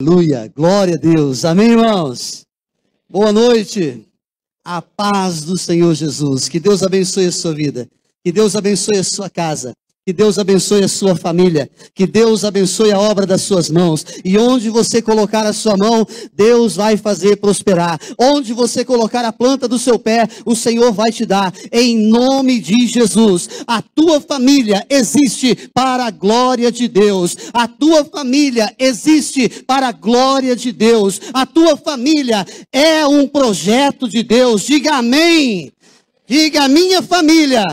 Aleluia, glória a Deus. Amém, irmãos? Boa noite. A paz do Senhor Jesus. Que Deus abençoe a sua vida. Que Deus abençoe a sua casa. Que Deus abençoe a sua família. Que Deus abençoe a obra das suas mãos. E onde você colocar a sua mão, Deus vai fazer prosperar. Onde você colocar a planta do seu pé, o Senhor vai te dar. Em nome de Jesus. A tua família existe para a glória de Deus. A tua família existe para a glória de Deus. A tua família é um projeto de Deus. Diga amém. Diga, minha família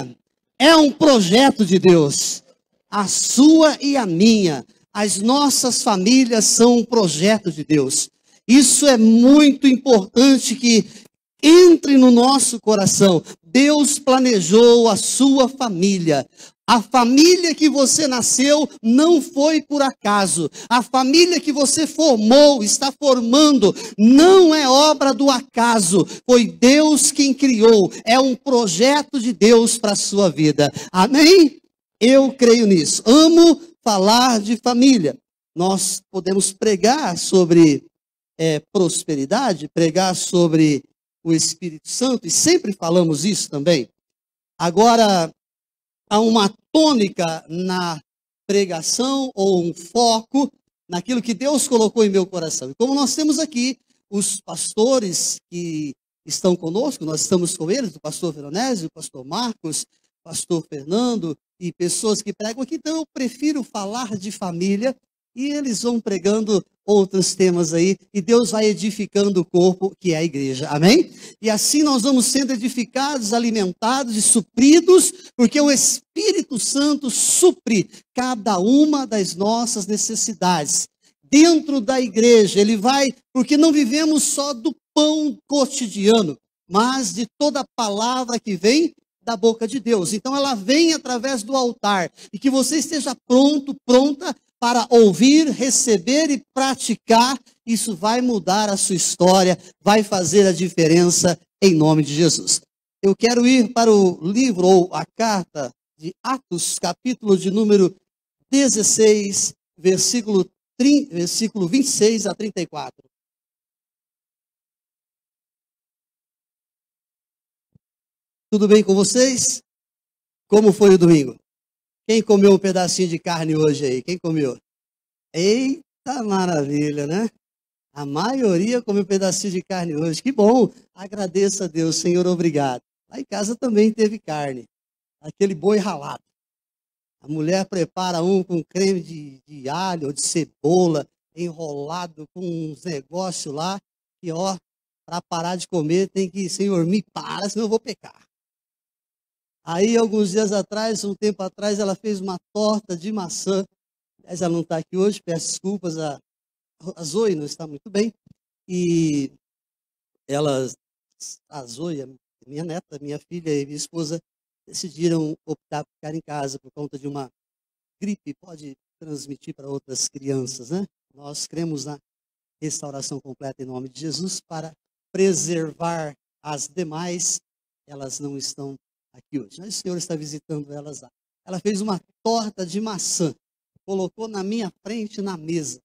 é um projeto de Deus. A sua e a minha, as nossas famílias são um projeto de Deus. Isso é muito importante que entre no nosso coração. Deus planejou a sua família. A família que você nasceu não foi por acaso. A família que você formou, está formando, não é obra do acaso. Foi Deus quem criou. É um projeto de Deus para a sua vida. Amém? Eu creio nisso. Amo falar de família. Nós podemos pregar sobre prosperidade, pregar sobre o Espírito Santo, e sempre falamos isso também. Agora, há uma tônica na pregação ou um foco naquilo que Deus colocou em meu coração. E como nós temos aqui os pastores que estão conosco, nós estamos com eles, o pastor Veronésio, o pastor Marcos, o pastor Fernando e pessoas que pregam aqui, então eu prefiro falar de família e eles vão pregando outros temas aí, e Deus vai edificando o corpo que é a igreja, amém? E assim nós vamos sendo edificados, alimentados e supridos, porque o Espírito Santo supre cada uma das nossas necessidades. Dentro da igreja, ele vai, porque não vivemos só do pão cotidiano, mas de toda a palavra que vem da boca de Deus. Então ela vem através do altar, e que você esteja pronto, pronta, para ouvir, receber e praticar. Isso vai mudar a sua história, vai fazer a diferença em nome de Jesus. Eu quero ir para o livro ou a carta de Atos, capítulo de número 16, versículo 26 a 34. Tudo bem com vocês? Como foi o domingo? Quem comeu um pedacinho de carne hoje aí? Quem comeu? Eita maravilha, né? A maioria comeu um pedacinho de carne hoje. Que bom! Agradeço a Deus, Senhor, obrigado. Lá em casa também teve carne. Aquele boi ralado. A mulher prepara um com creme de alho ou de cebola, enrolado com uns negócios lá. E ó, para parar de comer tem que, Senhor, me para, senão eu vou pecar. Aí, alguns dias atrás, um tempo atrás, ela fez uma torta de maçã. Mas ela não está aqui hoje, peço desculpas. A Zoe não está muito bem. E a Zoe, minha neta, minha filha e minha esposa, decidiram optar por ficar em casa por conta de uma gripe. Pode transmitir para outras crianças, né? Nós cremos na restauração completa em nome de Jesus para preservar as demais. Elas não estão aqui hoje, mas o Senhor está visitando elas lá. Ela fez uma torta de maçã, colocou na minha frente na mesa,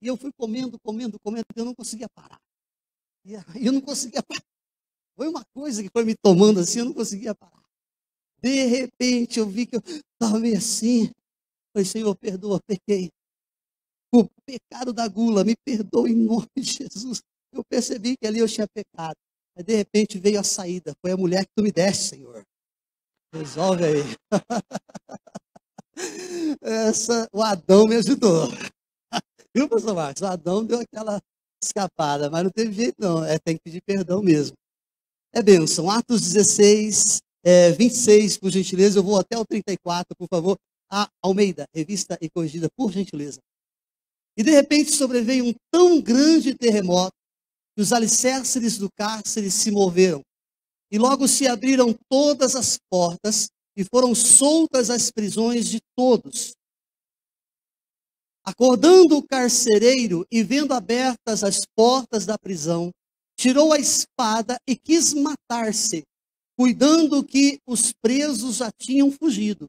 e eu fui comendo, eu não conseguia parar. E eu não conseguia parar. Foi uma coisa que foi me tomando assim, eu não conseguia parar. De repente eu vi que eu estava meio assim. Falei, Senhor, perdoa, pequei. O pecado da gula, me perdoa em nome de Jesus. Eu percebi que ali eu tinha pecado. Mas de repente veio a saída. Foi a mulher que tu me deste, Senhor. Resolve aí. O Adão me ajudou. Viu, pastor Marcos? O Adão deu aquela escapada, mas não teve jeito não. Tem que pedir perdão mesmo. É bênção. Atos 16, 26, por gentileza. Eu vou até o 34, por favor. A Almeida, revista e corrigida, por gentileza. E de repente sobreveio um tão grande terremoto que os alicerces do cárcere se moveram. E logo se abriram todas as portas e foram soltas as prisões de todos. Acordando o carcereiro e vendo abertas as portas da prisão, tirou a espada e quis matar-se, cuidando que os presos já tinham fugido.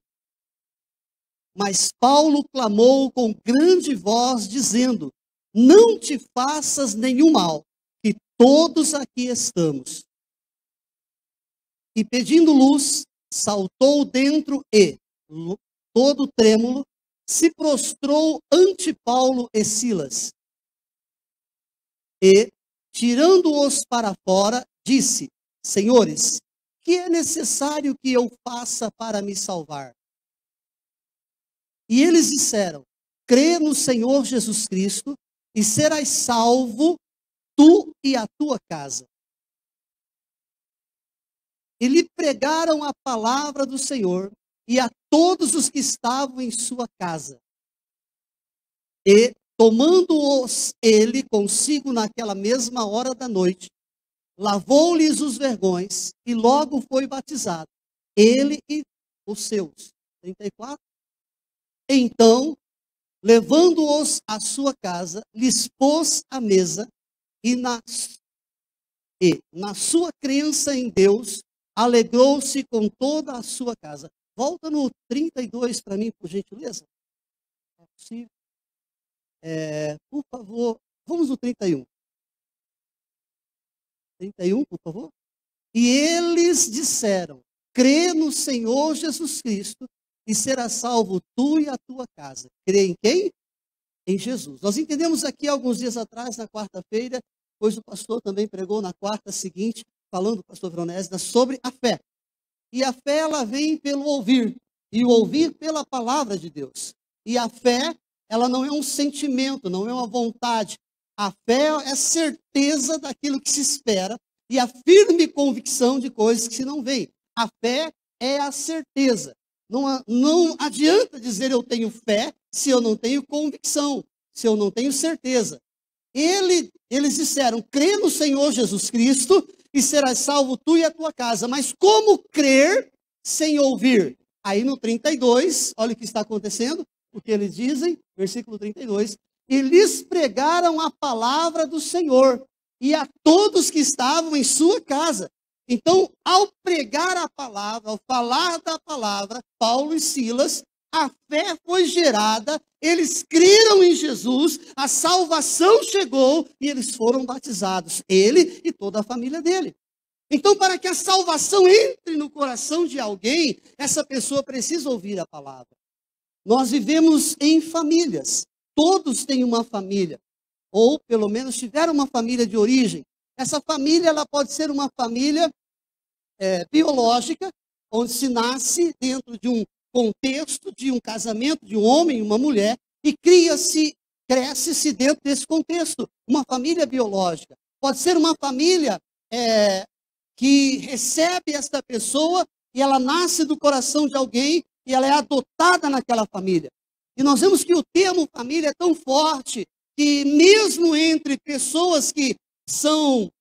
Mas Paulo clamou com grande voz, dizendo: não te faças nenhum mal, que todos aqui estamos. E pedindo luz, saltou dentro e, todo trêmulo, se prostrou ante Paulo e Silas. E, tirando-os para fora, disse: Senhores, que é necessário que eu faça para me salvar? E eles disseram: crê no Senhor Jesus Cristo e serás salvo, tu e a tua casa. E lhe pregaram a palavra do Senhor e a todos os que estavam em sua casa. E, tomando-os ele consigo naquela mesma hora da noite, lavou-lhes os vergões e logo foi batizado, ele e os seus. 34. Então, levando-os à sua casa, lhes pôs a mesa e na sua crença em Deus, alegrou-se com toda a sua casa. Volta no 32 para mim, por gentileza. É possível? Por favor, vamos no 31. 31, por favor. E eles disseram: crê no Senhor Jesus Cristo e será salvo tu e a tua casa. Crê em quem? Em Jesus. Nós entendemos aqui alguns dias atrás, na quarta-feira, pois o pastor também pregou na quarta seguinte, falando, o pastor Veronese, sobre a fé. E a fé, ela vem pelo ouvir, e o ouvir pela palavra de Deus. E a fé, ela não é um sentimento, não é uma vontade. A fé é certeza daquilo que se espera e a firme convicção de coisas que se não veem. A fé é a certeza. Não adianta dizer eu tenho fé se eu não tenho convicção, se eu não tenho certeza. Eles disseram: crê no Senhor Jesus Cristo e serás salvo tu e a tua casa. Mas como crer sem ouvir? Aí no 32, olha o que está acontecendo, o que eles dizem, versículo 32. E lhes pregaram a palavra do Senhor e a todos que estavam em sua casa. Então, ao pregar a palavra, ao falar da palavra, Paulo e Silas, a fé foi gerada, eles creram em Jesus, a salvação chegou e eles foram batizados, ele e toda a família dele. Então, para que a salvação entre no coração de alguém, essa pessoa precisa ouvir a palavra. Nós vivemos em famílias, todos têm uma família, ou pelo menos tiveram uma família de origem. Essa família, ela pode ser uma família biológica, onde se nasce dentro de um contexto de um casamento de um homem e uma mulher, e cresce-se dentro desse contexto, uma família biológica. Pode ser uma família que recebe esta pessoa e ela nasce do coração de alguém e ela é adotada naquela família. E nós vemos que o termo família é tão forte que mesmo entre pessoas que são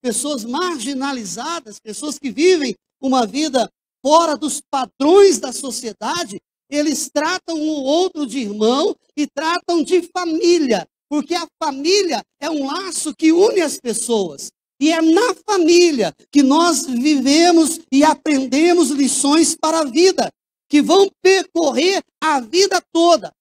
pessoas marginalizadas, pessoas que vivem uma vida fora dos padrões da sociedade, eles tratam um outro de irmão e tratam de família, porque a família é um laço que une as pessoas. E é na família que nós vivemos e aprendemos lições para a vida, que vão percorrer a vida toda.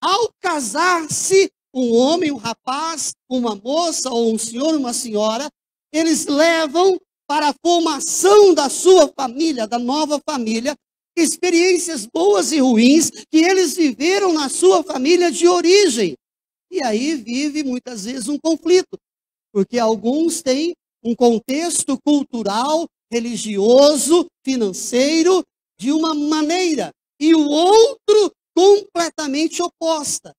Ao casar-se, um homem, um rapaz, uma moça, ou um senhor, uma senhora, eles levam para a formação da sua família, da nova família, experiências boas e ruins que eles viveram na sua família de origem. E aí vive muitas vezes um conflito, porque alguns têm um contexto cultural, religioso, financeiro, de uma maneira, e o outro completamente oposta.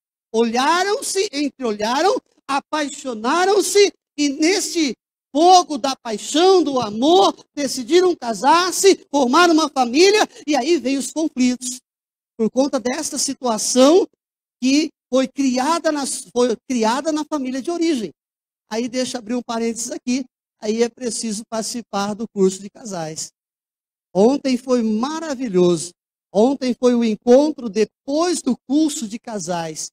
Entreolharam, apaixonaram-se, e nesse fogo da paixão, do amor, decidiram casar-se, formar uma família, e aí veio os conflitos. Por conta desta situação que foi criada na família de origem. Aí deixa eu abrir um parênteses aqui, aí é preciso participar do curso de casais. Ontem foi maravilhoso. Ontem foi o encontro depois do curso de casais.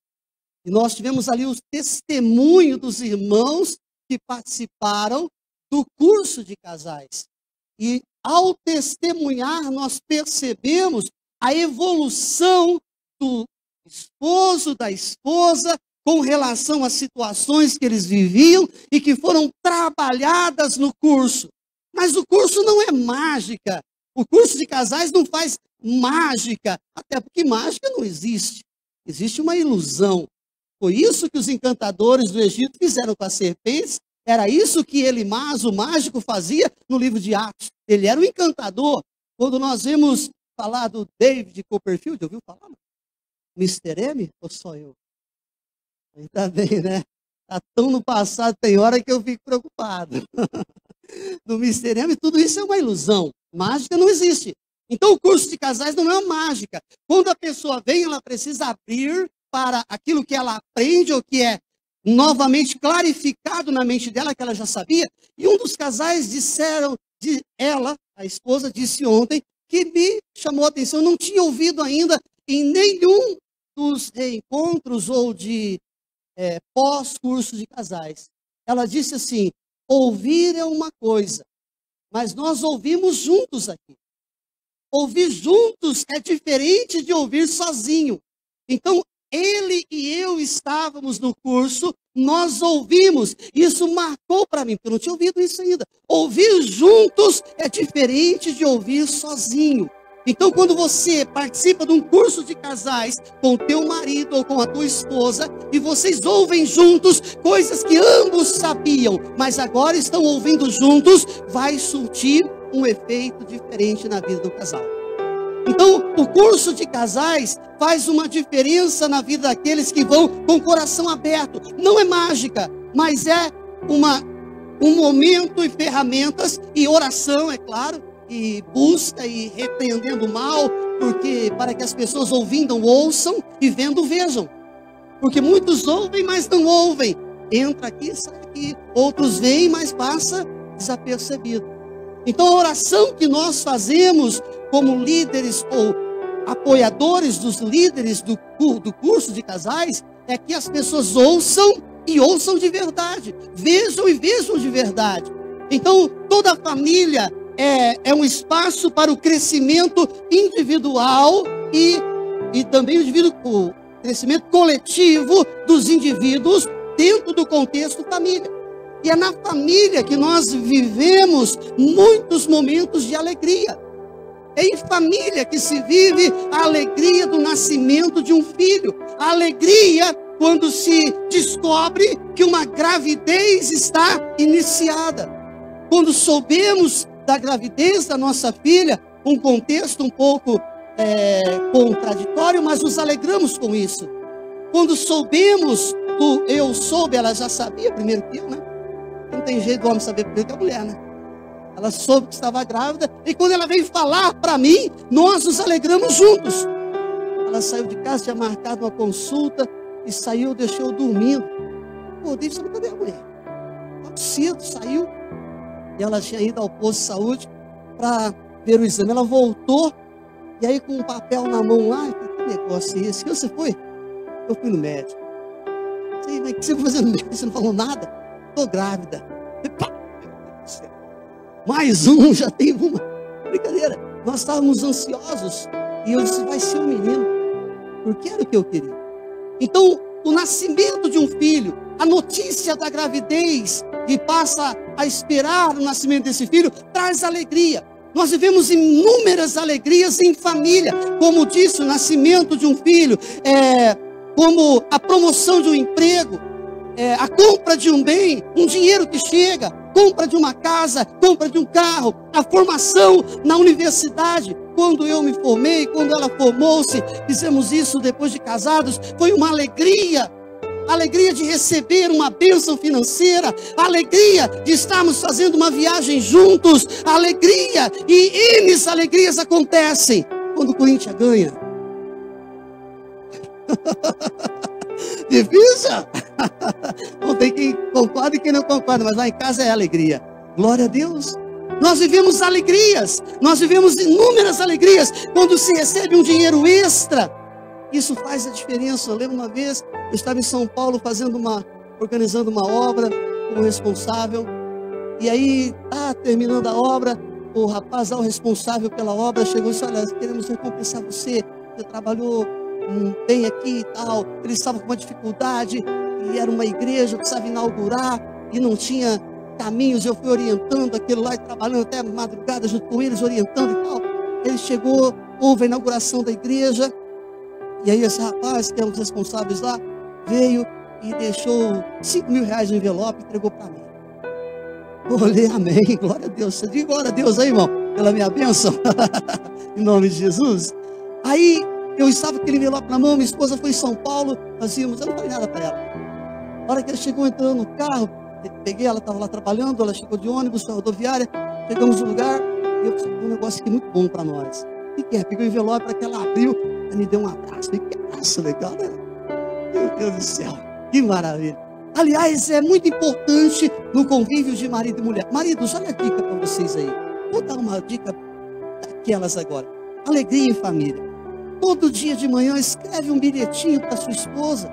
E nós tivemos ali o testemunho dos irmãos que participaram do curso de casais. E ao testemunhar, nós percebemos a evolução do esposo, da esposa, com relação às situações que eles viviam e que foram trabalhadas no curso. Mas o curso não é mágica. O curso de casais não faz mágica, até porque mágica não existe. Existe uma ilusão. Foi isso que os encantadores do Egito fizeram com as serpentes. Era isso que Elimás, o mágico, fazia no livro de Atos. Ele era o encantador. Quando nós vemos falar do David Copperfield, ouviu falar? Mr. M ou só eu? Ainda bem, né? Está tão no passado, tem hora que eu fico preocupado. Do Mr. M, tudo isso é uma ilusão. Mágica não existe. Então o curso de casais não é uma mágica. Quando a pessoa vem, ela precisa abrir para aquilo que ela aprende ou que é novamente clarificado na mente dela, que ela já sabia. E um dos casais ela, a esposa, disse ontem, que me chamou a atenção. Eu não tinha ouvido ainda em nenhum dos reencontros ou de pós-curso de casais. Ela disse assim: ouvir é uma coisa, mas nós ouvimos juntos aqui. Ouvir juntos é diferente de ouvir sozinho. Então, ele e eu estávamos no curso, nós ouvimos. Isso marcou para mim, porque eu não tinha ouvido isso ainda. Ouvir juntos é diferente de ouvir sozinho. Então, quando você participa de um curso de casais com o teu marido ou com a tua esposa, e vocês ouvem juntos coisas que ambos sabiam, mas agora estão ouvindo juntos, vai surtir um efeito diferente na vida do casal. Então, o curso de casais faz uma diferença na vida daqueles que vão com o coração aberto. Não é mágica, mas é um momento e ferramentas, e oração, é claro, e busca e repreendendo o mal, porque para que as pessoas ouvindo ouçam e vendo vejam. Porque muitos ouvem, mas não ouvem. Entra aqui, sai aqui. Outros veem, mas passa desapercebido. Então a oração que nós fazemos como líderes ou apoiadores dos líderes do curso de casais é que as pessoas ouçam e ouçam de verdade. Vejam e vejam de verdade. Então toda a família é um espaço para o crescimento individual e também o crescimento coletivo dos indivíduos dentro do contexto família. E é na família que nós vivemos muitos momentos de alegria. É em família que se vive a alegria do nascimento de um filho. A alegria quando se descobre que uma gravidez está iniciada. Quando soubemos da gravidez da nossa filha, um contexto um pouco contraditório, mas nos alegramos com isso. Quando soubemos eu soube, ela já sabia primeiro que eu, né? Não tem jeito do homem saber primeiro que a mulher, né? Ela soube que estava grávida, e quando ela veio falar para mim, nós nos alegramos juntos. Ela saiu de casa, tinha marcado uma consulta, e saiu, deixou eu dormindo. Pô, deixa eu cadê a mulher? Muito cedo, saiu. E ela tinha ido ao posto de saúde para ver o exame. Ela voltou, e aí com um papel na mão lá, que negócio é esse? Que você foi? Eu fui no médico. Sei, mas o que você foi fazer no médico? Você não falou nada? Estou grávida. E pá, meu Deus do céu. Mais um, já tem uma. Brincadeira. Nós estávamos ansiosos, e eu disse, vai ser um menino. Porque era o que eu queria. Então, o nascimento de um filho, a notícia da gravidez, e passa a esperar o nascimento desse filho, traz alegria. Nós vivemos inúmeras alegrias em família, como disse, o nascimento de um filho, como a promoção de um emprego, a compra de um bem, um dinheiro que chega, compra de uma casa, compra de um carro, a formação na universidade. Quando eu me formei, quando ela formou-se, fizemos isso depois de casados, foi uma alegria. Alegria de receber uma bênção financeira, alegria de estarmos fazendo uma viagem juntos, alegria, e N alegrias acontecem quando o Corinthians ganha. Difícil? Não tem quem concorda e quem não concorda, mas lá em casa é alegria. Glória a Deus. Nós vivemos alegrias, nós vivemos inúmeras alegrias quando se recebe um dinheiro extra. Isso faz a diferença. Eu lembro uma vez, eu estava em São Paulo organizando uma obra como responsável. E aí, terminando a obra, o rapaz, o responsável pela obra, chegou e disse, olha, queremos recompensar você. Você trabalhou vem aqui e tal. Eles estavam com uma dificuldade e era uma igreja que precisava inaugurar e não tinha caminhos. Eu fui orientando aquilo lá e trabalhando até madrugada junto com eles, orientando e tal. Ele chegou, houve a inauguração da igreja e aí esse rapaz, que é um dos responsáveis lá, veio e deixou 5 mil reais no envelope e entregou para mim. Eu olhei, amém, glória a Deus. Você diz glória a Deus aí, irmão, pela minha bênção, em nome de Jesus. Aí eu estava com aquele envelope na mão, minha esposa foi em São Paulo, nós íamos, eu não falei nada para ela. Na hora que ele chegou entrando no carro, peguei, ela estava lá trabalhando, ela chegou de ônibus, foi rodoviária, chegamos no lugar, e eu pensei, um negócio aqui muito bom para nós. O que é? Peguei o envelope para que ela abriu, ela me deu um abraço. Falei, que abraço legal, né? Meu Deus do céu, que maravilha. Aliás, é muito importante no convívio de marido e mulher. Maridos, olha a dica para vocês aí. Vou dar uma dica daquelas agora. Alegria em família. Todo dia de manhã escreve um bilhetinho para sua esposa.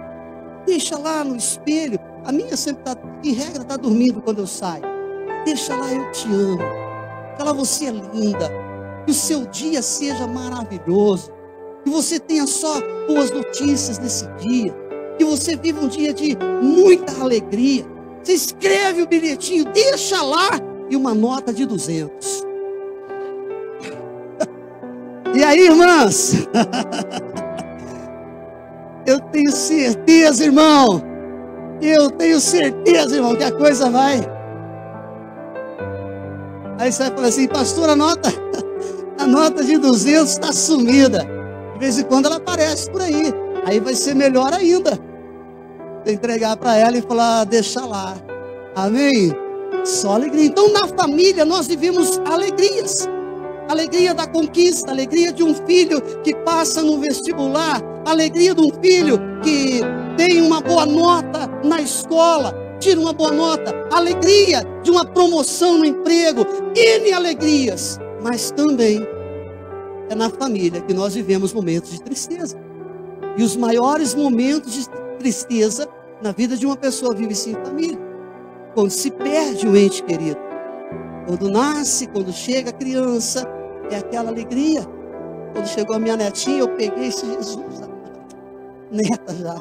Deixa lá no espelho. A minha sempre está, em regra, está dormindo quando eu saio. Deixa lá, eu te amo. Fala, você é linda. Que o seu dia seja maravilhoso. Que você tenha só boas notícias nesse dia. Que você viva um dia de muita alegria. Você escreve o bilhetinho, deixa lá e uma nota de 200. E aí, irmãs? Eu tenho certeza, irmão. Eu tenho certeza, irmão, que a coisa vai. Aí você vai falar assim, pastor, a nota de 200 está sumida. De vez em quando ela aparece por aí. Aí vai ser melhor ainda. Entregar para ela e falar, deixa lá. Amém? Só alegria. Então na família nós vivemos alegrias. Alegria da conquista, alegria de um filho que passa no vestibular, alegria de um filho que tem uma boa nota na escola, tira uma boa nota, alegria de uma promoção no emprego, N alegrias. Mas também é na família que nós vivemos momentos de tristeza. E os maiores momentos de tristeza na vida de uma pessoa vive-se em família. Quando se perde um ente querido. Quando nasce, quando chega a criança, é aquela alegria. Quando chegou a minha netinha, eu peguei esse Jesus, neta já.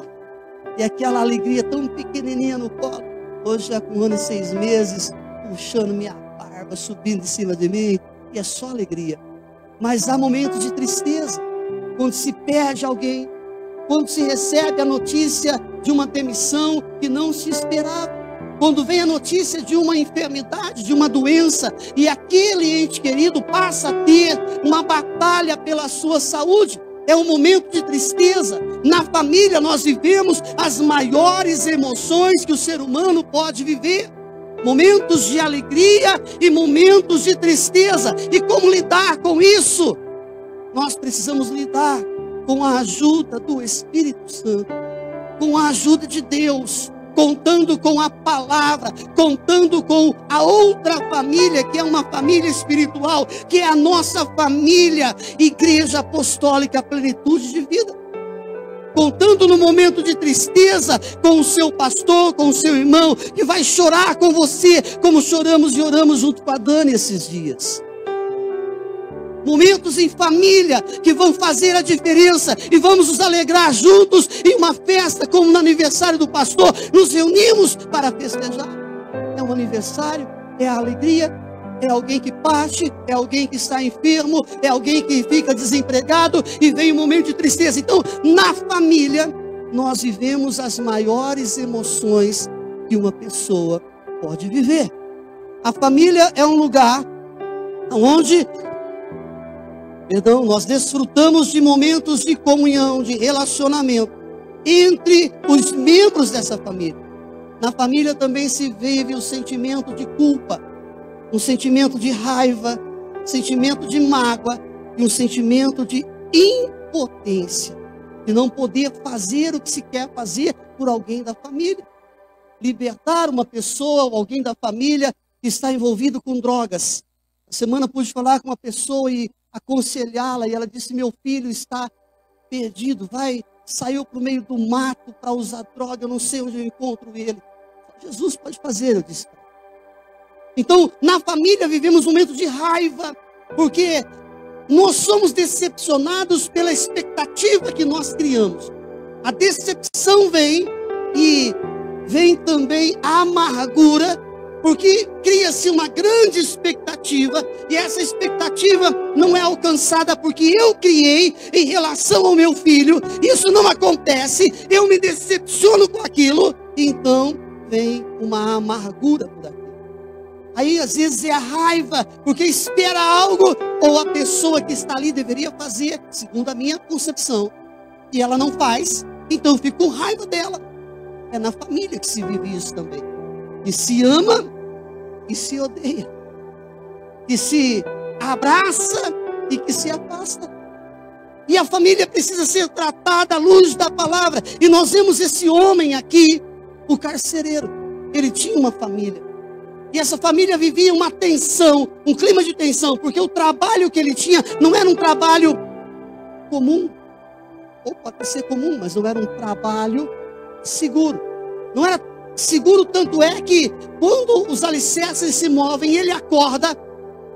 E aquela alegria tão pequenininha no colo. Hoje já com 1 ano e 6 meses, puxando minha barba, subindo de cima de mim. E é só alegria. Mas há momentos de tristeza. Quando se perde alguém. Quando se recebe a notícia de uma demissão que não se esperava. Quando vem a notícia de uma enfermidade, de uma doença, e aquele ente querido passa a ter uma batalha pela sua saúde, é um momento de tristeza. Na família nós vivemos as maiores emoções que o ser humano pode viver. Momentos de alegria e momentos de tristeza. E como lidar com isso? Nós precisamos lidar com a ajuda do Espírito Santo, com a ajuda de Deus, contando com a palavra, contando com a outra família, que é uma família espiritual, que é a nossa família, Igreja Apostólica Plenitude de Vida. Contando no momento de tristeza com o seu pastor, com o seu irmão, que vai chorar com você, como choramos e oramos junto com a Dani esses dias. Momentos em família que vão fazer a diferença e vamos nos alegrar juntos em uma festa, como no aniversário do pastor, nos reunimos para festejar. É um aniversário, é a alegria, é alguém que parte, é alguém que está enfermo, é alguém que fica desempregado e vem um momento de tristeza. Então, na família, nós vivemos as maiores emoções que uma pessoa pode viver. A família é um lugar onde nós desfrutamos de momentos de comunhão, de relacionamento entre os membros dessa família. Na família também se vive o sentimento de culpa, um sentimento de raiva, um sentimento de mágoa e um sentimento de impotência, de não poder fazer o que se quer fazer por alguém da família. Libertar uma pessoa ou alguém da família que está envolvido com drogas. A semana pude falar com uma pessoa e aconselhá-la, e ela disse, meu filho está perdido, saiu para o meio do mato para usar droga, eu não sei onde eu encontro ele. Jesus pode fazer, eu disse. Então, na família vivemos momentos de raiva, porque nós somos decepcionados pela expectativa que nós criamos. A decepção vem e vem também a amargura, porque cria-se uma grande expectativa e essa expectativa não é alcançada porque eu criei em relação ao meu filho. Isso não acontece, eu me decepciono com aquilo, então vem uma amargura por aquilo. Aí às vezes é a raiva, porque espera algo, ou a pessoa que está ali deveria fazer, segundo a minha concepção, e ela não faz, então eu fico com raiva dela. É na família que se vive isso também. E se ama e se odeia. Que se abraça e que se afasta. E a família precisa ser tratada à luz da palavra. E nós vemos esse homem aqui, o carcereiro. Ele tinha uma família. E essa família vivia uma tensão, um clima de tensão, porque o trabalho que ele tinha não era um trabalho comum. Ou pode ser comum, mas não era um trabalho seguro. Não era seguro, tanto é que quando os alicerces se movem, ele acorda,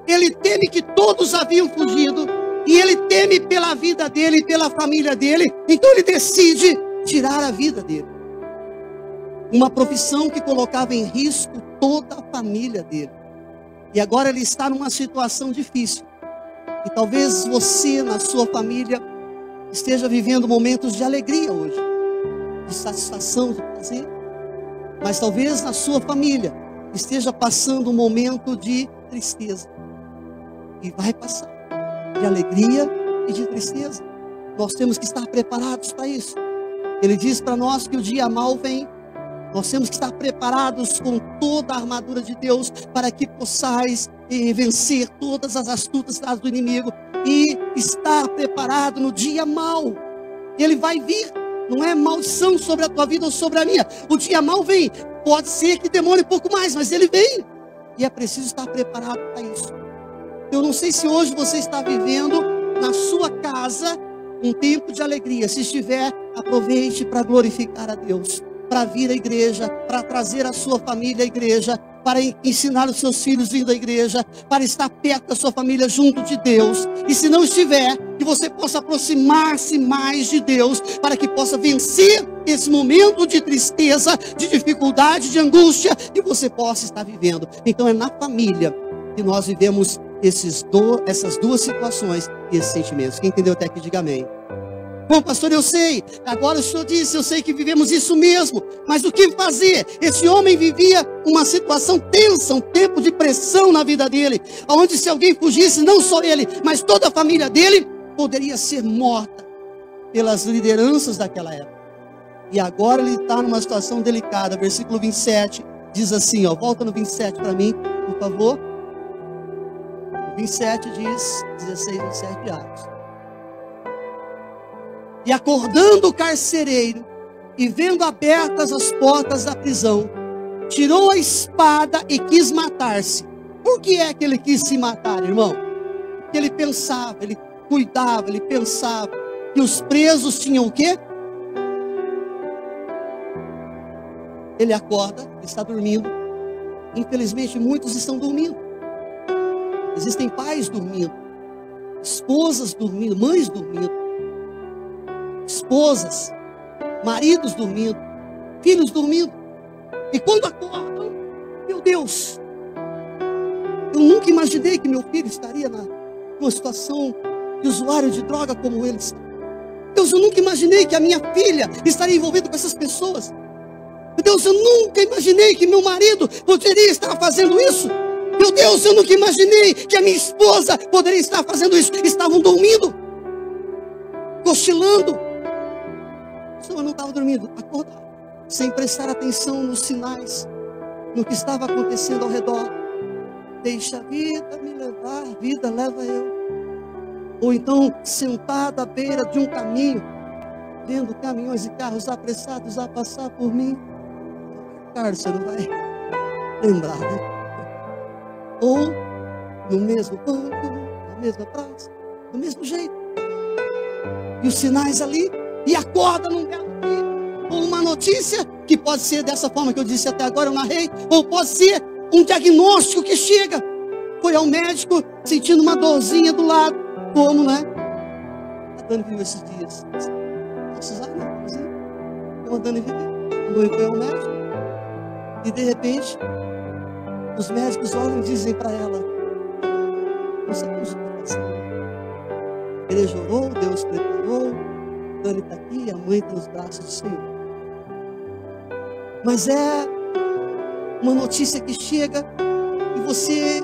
ele teme que todos haviam fugido, e ele teme pela vida dele e pela família dele, então ele decide tirar a vida dele. Uma profissão que colocava em risco toda a família dele. E agora ele está numa situação difícil. E talvez você, na sua família, esteja vivendo momentos de alegria hoje, de satisfação, de prazer. Mas talvez na sua família esteja passando um momento de tristeza. E vai passar de alegria e de tristeza. Nós temos que estar preparados para isso. Ele diz para nós que o dia mau vem. Nós temos que estar preparados com toda a armadura de Deus para que possais vencer todas as astutas do inimigo e estar preparado no dia mau. Ele vai vir, não é maldição sobre a tua vida ou sobre a minha. O dia mau vem, pode ser que demore um pouco mais, mas ele vem. E é preciso estar preparado para isso. Eu não sei se hoje você está vivendo na sua casa um tempo de alegria. Se estiver, aproveite para glorificar a Deus, para vir à igreja, para trazer a sua família à igreja, para ensinar os seus filhos vindo à igreja, para estar perto da sua família junto de Deus. E se não estiver, que você possa aproximar-se mais de Deus, para que possa vencer esse momento de tristeza, de dificuldade, de angústia, que você possa estar vivendo. Então é na família que nós vivemos essas duas situações e esses sentimentos. Quem entendeu até aqui, diga amém. Bom, pastor, eu sei, agora o senhor disse, eu sei que vivemos isso mesmo, mas o que fazer? Esse homem vivia uma situação tensa, um tempo de pressão na vida dele, onde se alguém fugisse, não só ele, mas toda a família dele, poderia ser morta pelas lideranças daquela época. E agora ele está numa situação delicada. Versículo 27 diz assim, ó, volta no 27 para mim, por favor. O 27 diz, 16, 27 de Atos. E acordando o carcereiro, e vendo abertas as portas da prisão, tirou a espada e quis matar-se. Por que é que ele quis se matar, irmão? Porque ele pensava, ele cuidava, ele pensava que os presos tinham o quê? Ele acorda, ele está dormindo. Infelizmente muitos estão dormindo. Existem pais dormindo, esposas dormindo, mães dormindo, esposas, maridos dormindo, filhos dormindo. E quando acordam, meu Deus, eu nunca imaginei que meu filho estaria numa situação de usuário de droga como ele está. Deus, eu nunca imaginei que a minha filha estaria envolvida com essas pessoas. Meu Deus, eu nunca imaginei que meu marido poderia estar fazendo isso. Meu Deus, eu nunca imaginei que a minha esposa poderia estar fazendo isso. Estavam dormindo, cochilando. O senhor não estava dormindo, acordado, sem prestar atenção nos sinais, no que estava acontecendo ao redor. Deixa a vida me levar, a vida leva eu. Ou então, sentado à beira de um caminho, vendo caminhões e carros apressados a passar por mim. Cara, você não vai lembrar, né? Ou no mesmo banco, na mesma praça, do mesmo jeito. E os sinais ali, e acorda num belo dia, ou uma notícia, que pode ser dessa forma que eu disse até agora, eu narrei, ou pode ser um diagnóstico que chega. Foi ao médico, sentindo uma dorzinha do lado, Como, né? A Dani viu esses dias. Nossa, como a Dani viveu. Foi ao médico. E de repente, os médicos olham e dizem para ela: não sabemos o que fazer. A igreja orou, Deus preparou. Dani está aqui, a mãe está nos braços do Senhor. Mas é uma notícia que chega e você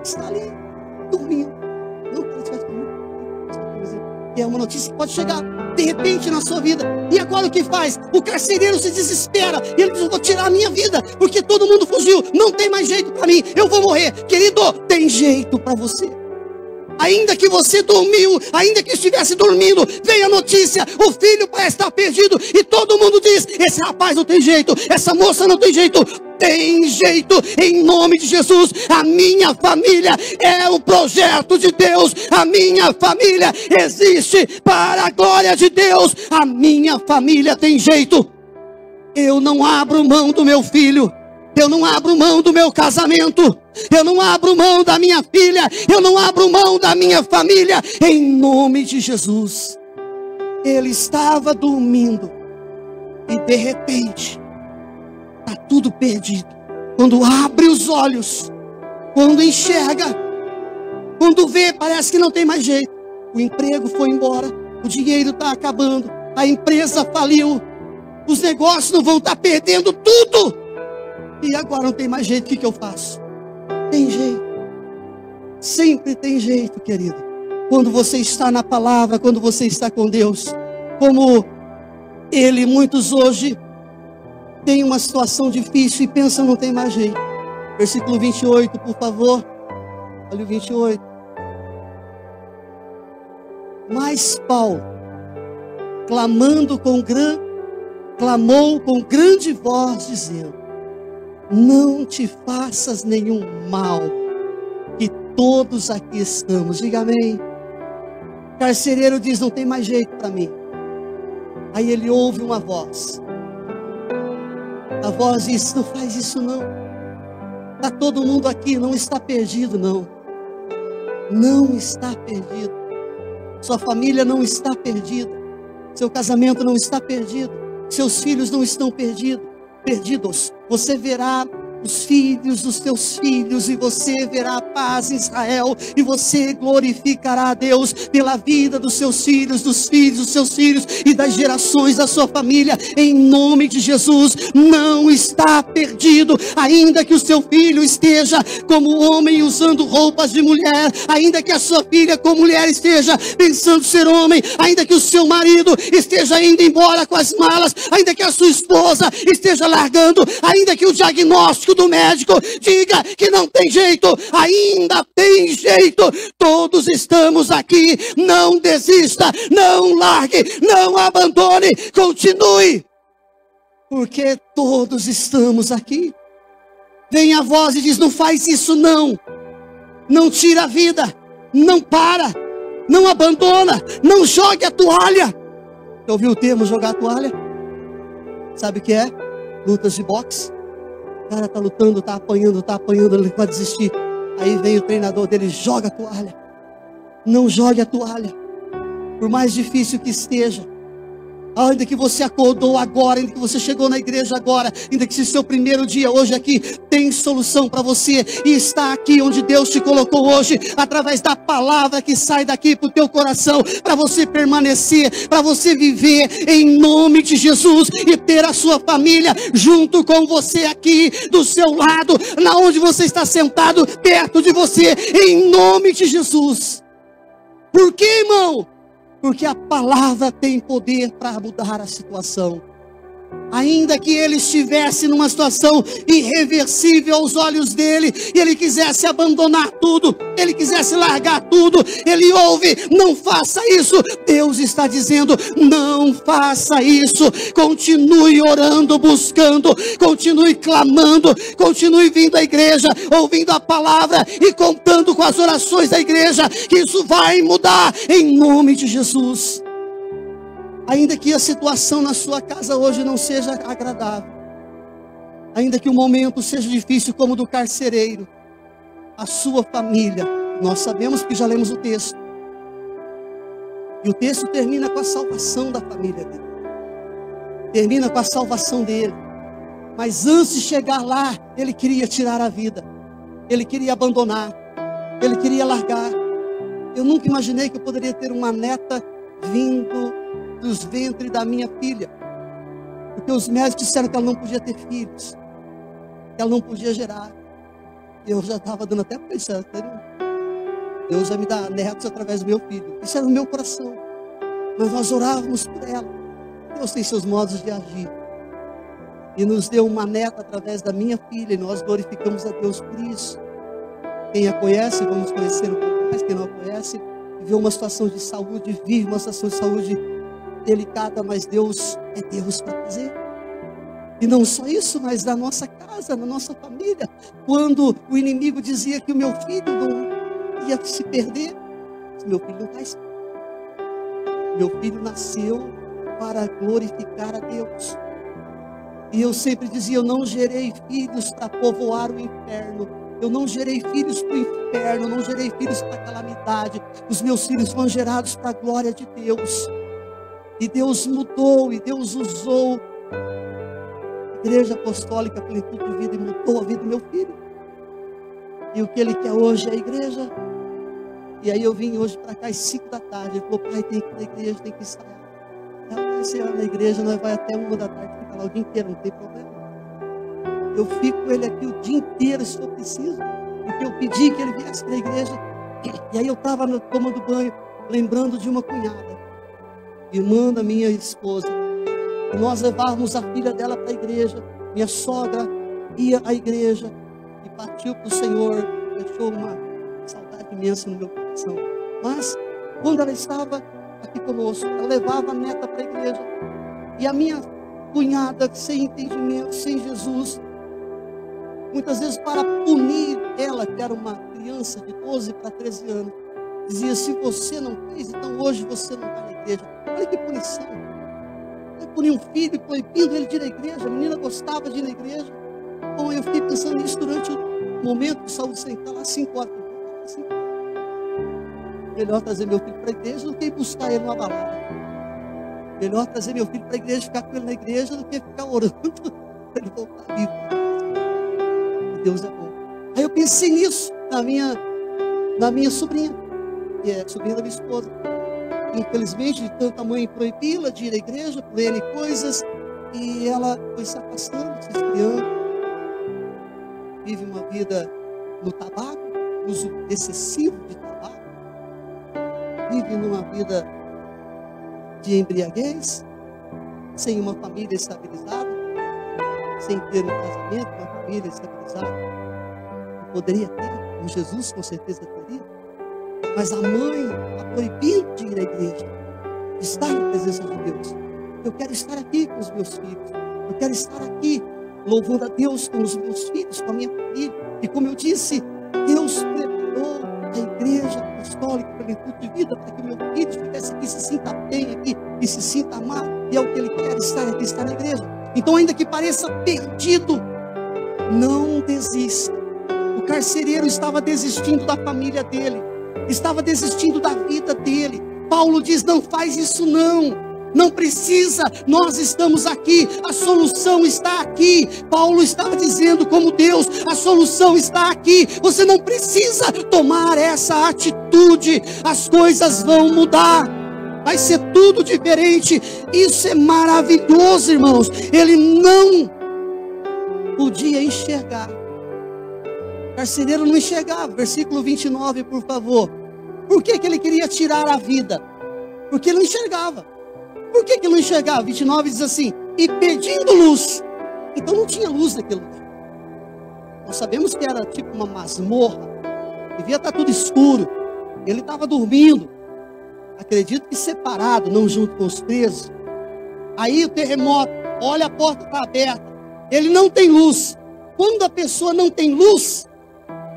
está ali dormindo. Não que ela estivesse dormindo. É uma notícia que pode chegar de repente na sua vida. E agora o que faz? O carcereiro se desespera. E ele diz: eu vou tirar a minha vida, porque todo mundo fugiu. Não tem mais jeito para mim. Eu vou morrer. Querido, tem jeito para você. Ainda que você dormiu, ainda que estivesse dormindo, veio a notícia: o filho parece estar perdido. E todo mundo diz: esse rapaz não tem jeito, essa moça não tem jeito. Tem jeito, em nome de Jesus. A minha família é um projeto de Deus. A minha família existe para a glória de Deus. A minha família tem jeito. Eu não abro mão do meu filho. Eu não abro mão do meu casamento. Eu não abro mão da minha filha. Eu não abro mão da minha família. Em nome de Jesus. Ele estava dormindo. E de repente, está tudo perdido. Quando abre os olhos, quando enxerga, quando vê, parece que não tem mais jeito. O emprego foi embora. O dinheiro está acabando. A empresa faliu. Os negócios não vão estar perdendo tudo. E agora não tem mais jeito, o que eu faço? Tem jeito. Sempre tem jeito, querido. Quando você está na palavra, quando você está com Deus. Como ele, muitos hoje têm uma situação difícil e pensam não tem mais jeito. Versículo 28, por favor. Olha o 28. Mas Paulo, clamou com grande voz, dizendo: não te faças nenhum mal, que todos aqui estamos. Diga amém. O carcereiro diz: não tem mais jeito para mim. Aí ele ouve uma voz. A voz diz: não faz isso não. Está todo mundo aqui, não está perdido não. Não está perdido. Sua família não está perdida. Seu casamento não está perdido. Seus filhos não estão perdidos. Você verá os filhos dos teus filhos, e você verá a paz em Israel, e você glorificará a Deus pela vida dos seus filhos, dos filhos dos seus filhos, e das gerações da sua família, em nome de Jesus. Não está perdido, ainda que o seu filho esteja como homem usando roupas de mulher, ainda que a sua filha como mulher esteja pensando ser homem, ainda que o seu marido esteja indo embora com as malas, ainda que a sua esposa esteja largando, ainda que o diagnóstico do médico diga que não tem jeito, ainda tem jeito. Todos estamos aqui. Não desista, não largue, não abandone, continue, porque todos estamos aqui. Vem a voz e diz: não faz isso não. Não tira a vida, não para, não abandona, não jogue a toalha. Já ouviu o termo jogar a toalha? Sabe o que é? Lutas de boxe. O cara está lutando, está apanhando, ele vai desistir. Aí vem o treinador dele: joga a toalha. Não jogue a toalha. Por mais difícil que esteja, ainda que você acordou agora, ainda que você chegou na igreja agora, ainda que esse seu primeiro dia hoje aqui, tem solução para você, e está aqui onde Deus te colocou hoje, através da palavra que sai daqui para o teu coração, para você permanecer, para você viver em nome de Jesus, e ter a sua família junto com você aqui, do seu lado, na onde você está sentado, perto de você, em nome de Jesus. Por quê, irmão? Porque a palavra tem poder para mudar a situação. Ainda que ele estivesse numa situação irreversível aos olhos dele, e ele quisesse abandonar tudo, ele quisesse largar tudo, ele ouve: não faça isso. Deus está dizendo: não faça isso. Continue orando, buscando, continue clamando, continue vindo à igreja, ouvindo a palavra e contando com as orações da igreja, que isso vai mudar em nome de Jesus. Ainda que a situação na sua casa hoje não seja agradável, ainda que o momento seja difícil como o do carcereiro, a sua família, nós sabemos que já lemos o texto, E o texto termina com a salvação da família dele. Termina com a salvação dele. Mas antes de chegar lá, ele queria tirar a vida. Ele queria abandonar. Ele queria largar. Eu nunca imaginei que eu poderia ter uma neta vindo dos ventres da minha filha. Porque os médicos disseram que ela não podia ter filhos. Que ela não podia gerar. Eu já estava dando até para isso. Deus vai me dar netos através do meu filho. Isso era no meu coração. Mas nós orávamos por ela. Deus tem seus modos de agir. E nos deu uma neta através da minha filha. E nós glorificamos a Deus por isso. Quem a conhece, vamos conhecer um pouco mais. Quem não a conhece, viveu uma situação de saúde, vive uma situação de saúde delicada. Mas Deus é Deus para fazer. E não só isso, mas na nossa casa, na nossa família. Quando o inimigo dizia que o meu filho não ia se perder, meu filho não está esperando. Meu filho nasceu para glorificar a Deus. E eu sempre dizia, eu não gerei filhos para povoar o inferno. Eu não gerei filhos para o inferno, eu não gerei filhos para a calamidade. Os meus filhos foram gerados para a glória de Deus. E Deus mudou, e Deus usou a Igreja Apostólica Plenitude de Vida e mudou a vida do meu filho. E o que ele quer hoje é a igreja. E aí eu vim hoje para cá às 5 da tarde. Ele falou, pai, tem que ir na igreja, tem que estar. Se eu na igreja, nós vai até 1 da tarde, fica lá o dia inteiro, não tem problema. Eu fico com ele aqui o dia inteiro, se for preciso. Porque eu pedi que ele viesse para a igreja. E aí eu estava tomando banho, lembrando de uma cunhada, irmã da minha esposa. E nós levávamos a filha dela para a igreja. Minha sogra ia à igreja e partiu para o Senhor. Deixou uma saudade imensa no meu coração. Mas, quando ela estava aqui conosco, ela levava a neta para a igreja. E a minha cunhada, sem entendimento, sem Jesus, muitas vezes para punir ela, que era uma criança de 12 para 13 anos, dizia, se você não fez, então hoje você não vai na igreja. Olha que punição. Vai punir um filho, proibindo ele de ir na igreja. A menina gostava de ir na igreja. Bom, eu fiquei pensando nisso durante o momento de saúde central, às 5 horas. Melhor trazer meu filho para a igreja do que ir buscar ele numa balada. Melhor trazer meu filho para a igreja, ficar com ele na igreja, do que ficar orando para ele voltar vivo. Deus é bom. Aí eu pensei nisso na minha sobrinha, que é sobrinha da minha esposa. Infelizmente, de tanta mãe proibi-la de ir à igreja, por N coisas, e ela foi se afastando, se esfriando. Vive uma vida no tabaco, uso excessivo de tabaco. Vive numa vida de embriaguez, sem uma família estabilizada, sem ter um casamento, uma família estabilizada. Poderia ter, com Jesus com certeza teria. Mas a mãe a proibiu de ir à igreja, de estar na presença de Deus. Eu quero estar aqui com os meus filhos. Eu quero estar aqui louvando a Deus com os meus filhos, com a minha família. E como eu disse, Deus preparou a igreja apostólica, plenitude de vida, para que o meu filho estivesse aqui, se sinta bem aqui e se sinta amado. E é o que ele quer, estar aqui, estar na igreja. Então, ainda que pareça perdido, não desista. O carcereiro estava desistindo da família dele, estava desistindo da vida dele. Paulo diz, não faz isso não precisa, nós estamos aqui, a solução está aqui. Paulo estava dizendo como Deus, a solução está aqui. Você não precisa tomar essa atitude, as coisas vão mudar, vai ser tudo diferente. Isso é maravilhoso, irmãos. Ele não podia enxergar, o carcereiro não enxergava. Versículo 29, por favor. Por que ele queria tirar a vida? Porque ele não enxergava. Por que ele não enxergava? 29 diz assim, e pedindo luz. Então não tinha luz naquele lugar. Nós sabemos que era tipo uma masmorra, devia estar tudo escuro. Ele estava dormindo, acredito que separado, não junto com os presos. Aí o terremoto, olha, a porta está aberta, ele não tem luz. Quando a pessoa não tem luz,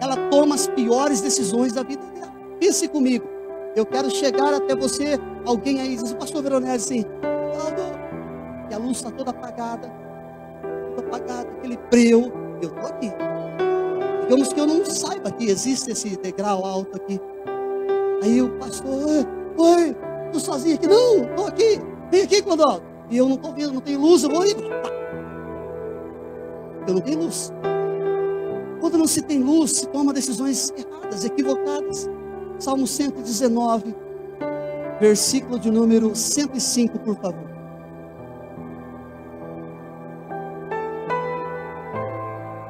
ela toma as piores decisões da vida dela. Pense comigo, eu quero chegar até você. Alguém aí diz, o pastor Veronese assim, e a luz está toda apagada, aquele breu, eu estou aqui. Digamos que eu não saiba que existe esse degrau alto aqui. Aí o pastor, oi, Estou sozinho aqui. Não, estou aqui. Vem aqui, Clodoaldo. E eu não estou vendo, não tenho luz, eu vou ir. Eu não tenho luz. Quando não se tem luz, se toma decisões erradas, equivocadas. Salmo 119, versículo de número 105, por favor.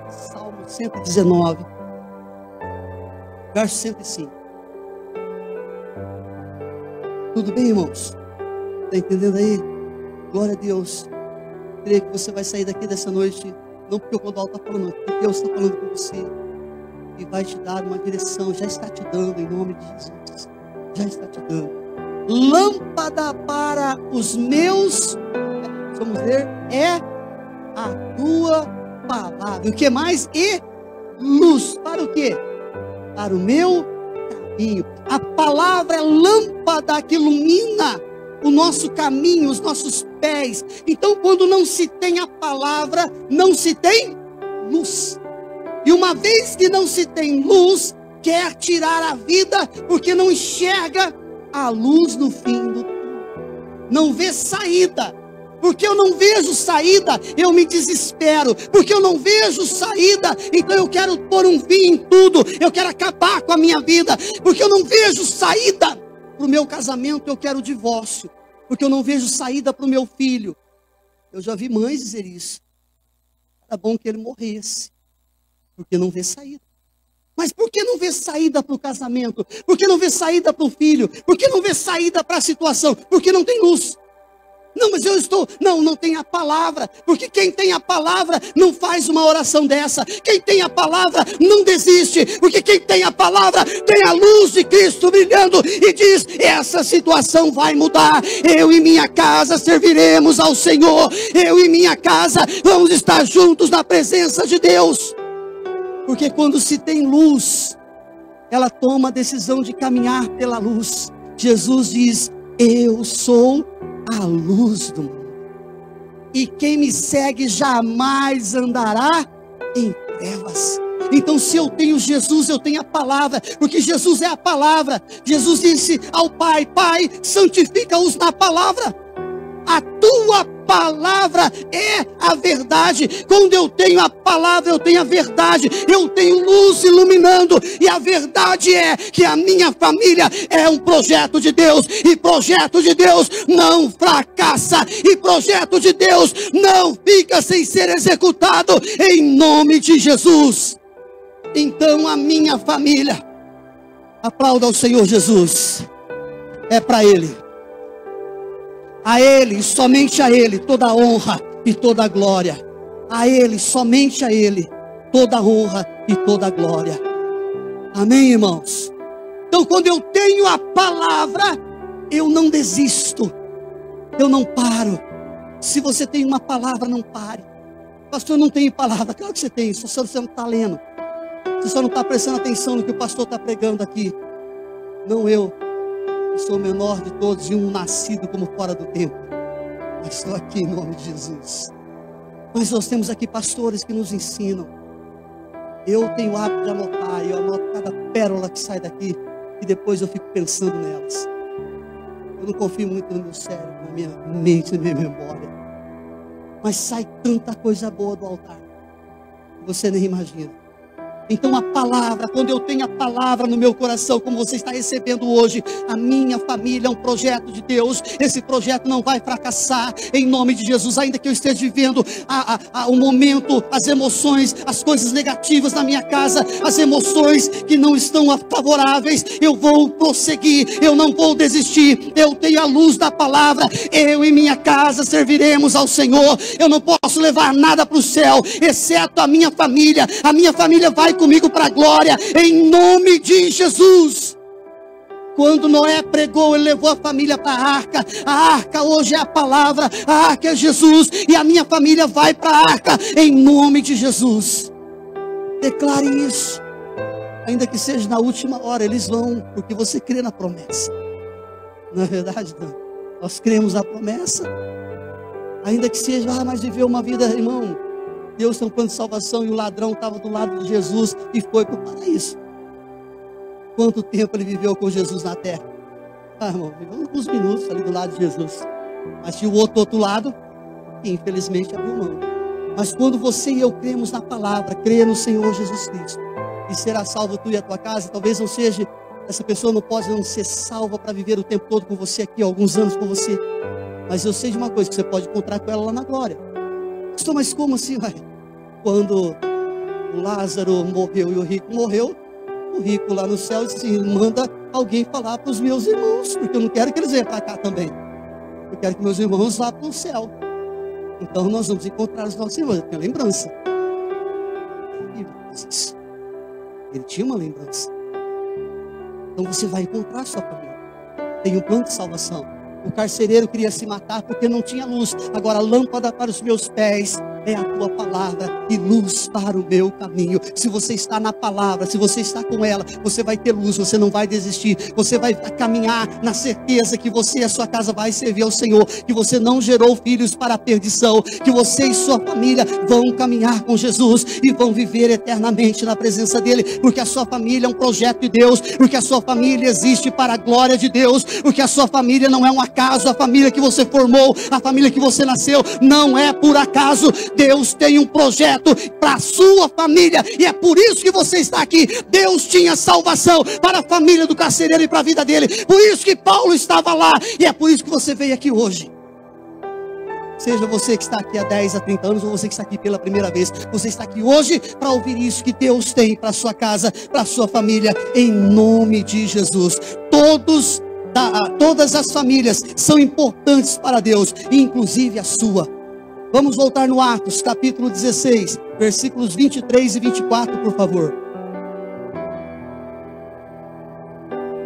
Salmo 119, verso 105. Tudo bem, irmãos? Está entendendo aí? Glória a Deus. Creio que você vai sair daqui dessa noite, não porque o Clodoaldo está falando, porque Deus está falando com você. E vai te dar uma direção, já está te dando, em nome de Jesus. Já está te dando. Lâmpada para os meus, vamos ver, é a tua palavra. O que mais? E luz. Para o quê? Para o meu caminho. A palavra é lâmpada que ilumina o nosso caminho, os nossos pés. Então, quando não se tem a palavra, não se tem luz. E uma vez que não se tem luz, quer tirar a vida, porque não enxerga a luz no fim do túnel. Não vê saída. Porque eu não vejo saída, eu me desespero. Porque eu não vejo saída, então eu quero pôr um fim em tudo. Eu quero acabar com a minha vida. Porque eu não vejo saída para o meu casamento, eu quero divórcio. Porque eu não vejo saída para o meu filho. Eu já vi mães dizer isso. Era bom que ele morresse. Porque não vê saída. Mas por que não vê saída para o casamento? Por que não vê saída para o filho? Por que não vê saída para a situação? Porque não tem luz. Não, mas eu estou... Não tem a palavra. Porque quem tem a palavra não faz uma oração dessa. Quem tem a palavra não desiste. Porque quem tem a palavra tem a luz de Cristo brilhando e diz, essa situação vai mudar. Eu e minha casa serviremos ao Senhor. Eu e minha casa vamos estar juntos na presença de Deus. Porque quando se tem luz, ela toma a decisão de caminhar pela luz. Jesus diz, eu sou a luz do mundo. E quem me segue jamais andará em trevas. Então, se eu tenho Jesus, eu tenho a palavra, porque Jesus é a palavra. Jesus disse ao Pai, Pai, santifica-os na palavra. A tua palavra é a verdade. Quando eu tenho a palavra, eu tenho a verdade. Eu tenho luz iluminando. E a verdade é que a minha família é um projeto de Deus. E projeto de Deus não fracassa. E projeto de Deus não fica sem ser executado. Em nome de Jesus. Então a minha família, aplauda ao Senhor Jesus. É para Ele. A Ele, somente a Ele, toda a honra e toda a glória. A Ele, somente a Ele, toda a honra e toda a glória. Amém, irmãos? Então, quando eu tenho a palavra, eu não desisto. Eu não paro. Se você tem uma palavra, não pare. Pastor, não tenho palavra. Claro que você tem, só você não está lendo. Você só não está prestando atenção no que o pastor está pregando aqui. Não eu. Eu sou o menor de todos e um nascido como fora do tempo. Mas estou aqui em nome de Jesus. Mas nós temos aqui pastores que nos ensinam. Eu tenho o hábito de anotar. E eu anoto cada pérola que sai daqui. E depois eu fico pensando nelas. Eu não confio muito no meu cérebro, na minha mente, na minha memória. Mas sai tanta coisa boa do altar. Que você nem imagina. Então a palavra, quando eu tenho a palavra no meu coração, como você está recebendo hoje, a minha família é um projeto de Deus. Esse projeto não vai fracassar, em nome de Jesus. Ainda que eu esteja vivendo o momento, as emoções, as coisas negativas na minha casa, as emoções que não estão favoráveis, eu vou prosseguir, eu não vou desistir. Eu tenho a luz da palavra. Eu e minha casa serviremos ao Senhor. Eu não posso levar nada para o céu, exceto a minha família. A minha família vai comigo para a glória, em nome de Jesus. Quando Noé pregou, ele levou a família para a arca hoje é a palavra, a arca é Jesus, e a minha família vai para a arca, em nome de Jesus. Declare isso, ainda que seja na última hora, eles vão, porque você crê na promessa. Não é verdade, não? Nós cremos na promessa, ainda que seja, mas viver uma vida, irmão, Deus tem um plano de salvação e o ladrão estava do lado de Jesus e foi para o paraíso. Quanto tempo ele viveu com Jesus na terra? Ah, irmão, vivemos alguns minutos ali do lado de Jesus. Mas tinha o outro lado, que infelizmente abriu mão. Mas quando você e eu cremos na palavra, crê no Senhor Jesus Cristo, e será salvo tu e a tua casa, talvez não seja, essa pessoa não pode não ser salva para viver o tempo todo com você aqui, alguns anos com você. Mas eu sei de uma coisa, que você pode encontrar com ela lá na glória. Pastor, mas como assim, vai? Quando o Lázaro morreu e o rico morreu, o rico lá no céu disse assim, manda alguém falar para os meus irmãos, porque eu não quero que eles venham para cá também. Eu quero que meus irmãos vá para o céu. Então nós vamos encontrar os nossos irmãos. Eu tenho lembrança. Ele tinha uma lembrança. Então você vai encontrar a sua família. Tem um plano de salvação. O carcereiro queria se matar porque não tinha luz. Agora a lâmpada para os meus pés é a tua palavra e luz para o meu caminho. Se você está na palavra, se você está com ela, você vai ter luz, você não vai desistir. Você vai caminhar na certeza que você e a sua casa vai servir ao Senhor, que você não gerou filhos para a perdição, que você e sua família vão caminhar com Jesus e vão viver eternamente na presença dele, porque a sua família é um projeto de Deus, porque a sua família existe para a glória de Deus, porque a sua família não é um acaso, a família que você formou, a família que você nasceu, não é por acaso. Deus tem um projeto para a sua família, e é por isso que você está aqui. Deus tinha salvação para a família do carcereiro e para a vida dele, por isso que Paulo estava lá, e é por isso que você veio aqui hoje. Seja você que está aqui há 10, a 30 anos, ou você que está aqui pela primeira vez, você está aqui hoje para ouvir isso que Deus tem para a sua casa, para a sua família, em nome de Jesus. Todas as famílias são importantes para Deus, inclusive a sua. Vamos voltar no Atos, capítulo 16, versículos 23 e 24, por favor.